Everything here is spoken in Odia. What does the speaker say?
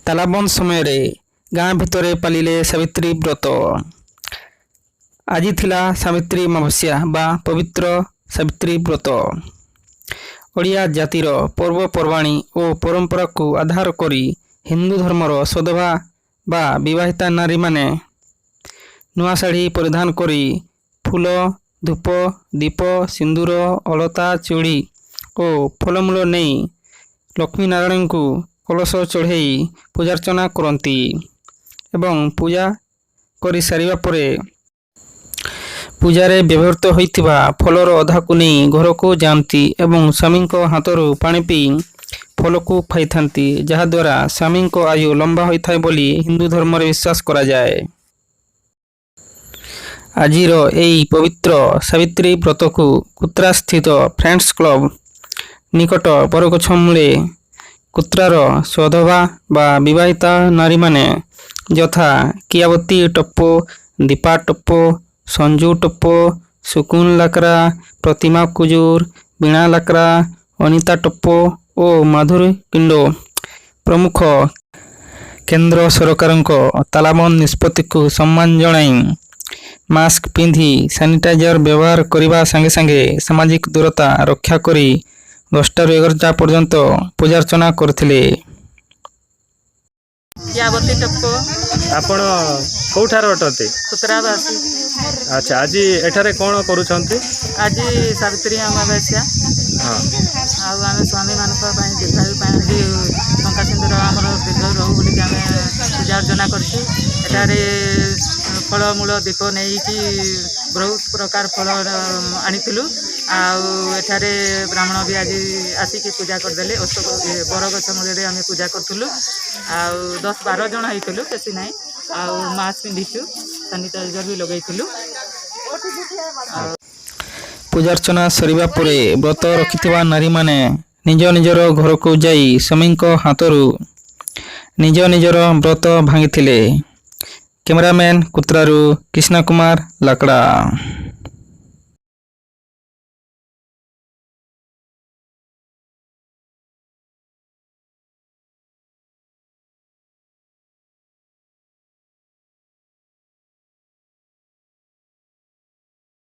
ତାଲାବନ୍ଦ ସମୟରେ ଗାଁ ଭିତରେ ପାଳିଲେ ସାବିତ୍ରୀ ବ୍ରତ। ଆଜି ଥିଲା ସାବିତ୍ରୀ ଅମାବାସ୍ୟା ବା ପବିତ୍ର ସାବିତ୍ରୀ ବ୍ରତ। ଓଡ଼ିଆ ଜାତିର ପର୍ବପର୍ବାଣୀ ଓ ପରମ୍ପରାକୁ ଆଧାର କରି ହିନ୍ଦୁ ଧର୍ମର ସଧବା ବା ବିବାହିତା ନାରୀମାନେ ନୂଆ ଶାଢ଼ୀ ପରିଧାନ କରି ଫୁଲ, ଧୂପ, ଦୀପ, ସିନ୍ଦୁର, ଅଳତା, ଚୁଡ଼ି ଓ ଫଳମୂଳ ନେଇ ଲକ୍ଷ୍ମୀନାରାୟଣଙ୍କୁ କଳସ ଚଢ଼େଇ ପୂଜାର୍ଚ୍ଚନା କରନ୍ତି ଏବଂ ପୂଜା କରିସାରିବା ପରେ ପୂଜାରେ ବ୍ୟବହୃତ ହୋଇଥିବା ଫଳର ଅଧାକୁ ନେଇ ଘରକୁ ଯାଆନ୍ତି ଏବଂ ସ୍ୱାମୀଙ୍କ ହାତରୁ ପାଣି ପିଇ ଫଳକୁ ଖାଇଥାନ୍ତି, ଯାହାଦ୍ୱାରା ସ୍ୱାମୀଙ୍କ ଆୟୁ ଲମ୍ବା ହୋଇଥାଏ ବୋଲି ହିନ୍ଦୁ ଧର୍ମରେ ବିଶ୍ୱାସ କରାଯାଏ। ଆଜିର ଏହି ପବିତ୍ର ସାବିତ୍ରୀ ବ୍ରତକୁ କୁତ୍ରାସ୍ଥିତ ଫ୍ରେଣ୍ଡସ୍ କ୍ଲବ ନିକଟ ବରଗଛ ମୂଳେ କୁତ୍ରାର ସଧବା ବା ବିବାହିତା ନାରୀମାନେ ଯଥା କିଆବତୀ ଟପ, ଦୀପା ଟପ, ସଞ୍ଜୁ ଟପ, ସୁକୁନ ଲାକ୍ରା, ପ୍ରତିମା କୁଜୁର, ବୀଣା ଲାକ୍ରା, ଅନିତା ଟପ ଓ ମାଧୁରୀ କିଣ୍ଡୋ ପ୍ରମୁଖ କେନ୍ଦ୍ର ସରକାରଙ୍କ ତାଲାବନ୍ଦ ନିଷ୍ପତ୍ତିକୁ ସମ୍ମାନ ଜଣାଇ ମାସ୍କ ପିନ୍ଧି ସାନିଟାଇଜର ବ୍ୟବହାର କରିବା ସାଙ୍ଗେ ସାଙ୍ଗେ ସାମାଜିକ ଦୂରତା ରକ୍ଷା କରି 10ଟାରୁ 11ଟା ପର୍ଯ୍ୟନ୍ତ ପୂଜାର୍ଚ୍ଚନା କରିଥିଲେ। କିଆବତୀ ଟପ। ଆପଣ କୋଉଠାର ଅଟନ୍ତି? କୁତ୍ରାବାସୀ। ଆଚ୍ଛା, ଆଜି ଏଠାରେ କ'ଣ କରୁଛନ୍ତି? ଆଜି ସାବିତ୍ରୀ ଅମାବାସ୍ୟା। ହଁ, ଆଉ ଆମେ ସ୍ୱାମୀମାନଙ୍କ ପାଇଁ ଦୀର୍ଘାୟୁ ପାଇଁ ବି ଟଙ୍କା ସିନ୍ଦୁର ଆମର ଦୀର୍ଘ ରହୁ ବୋଲିକି ଆମେ ପୂଜା ଅର୍ଚ୍ଚନା କରିଛୁ। ଏଠାରେ ଫଳମୂଳ ଦୀପ ନେଇକି ବହୁତ ପ୍ରକାର ଫଳ ଆଣିଥିଲୁ। ଆଉ ଏଠାରେ ବ୍ରାହ୍ମଣ ବି ଆଜି ଆସିକି ପୂଜା କରିଦେଲେ। ବରଗଛ ମୂଳରେ ଆମେ ପୂଜା କରୁଥିଲୁ। ଆଉ 10-12 ଜଣ ହେଇଥିଲୁ, ବେଶୀ ନାହିଁ। ଆଉ ମାସ୍କ ପିନ୍ଧିଛୁ, ସାନିଟାଇଜର ବି ଲଗେଇଥିଲୁ। ପୂଜାର୍ଚ୍ଚନା ସରିବା ପରେ ବ୍ରତ ରଖିଥିବା ନାରୀମାନେ ନିଜ ନିଜର ଘରକୁ ଯାଇ ସ୍ୱାମୀଙ୍କ ହାତରୁ ନିଜ ନିଜର ବ୍ରତ ଭାଙ୍ଗିଥିଲେ। କ୍ୟାମେରାମ୍ୟାନ୍ କୁତ୍ରାରୁ କୃଷ୍ଣ କୁମାର ଲାକଡ଼ା।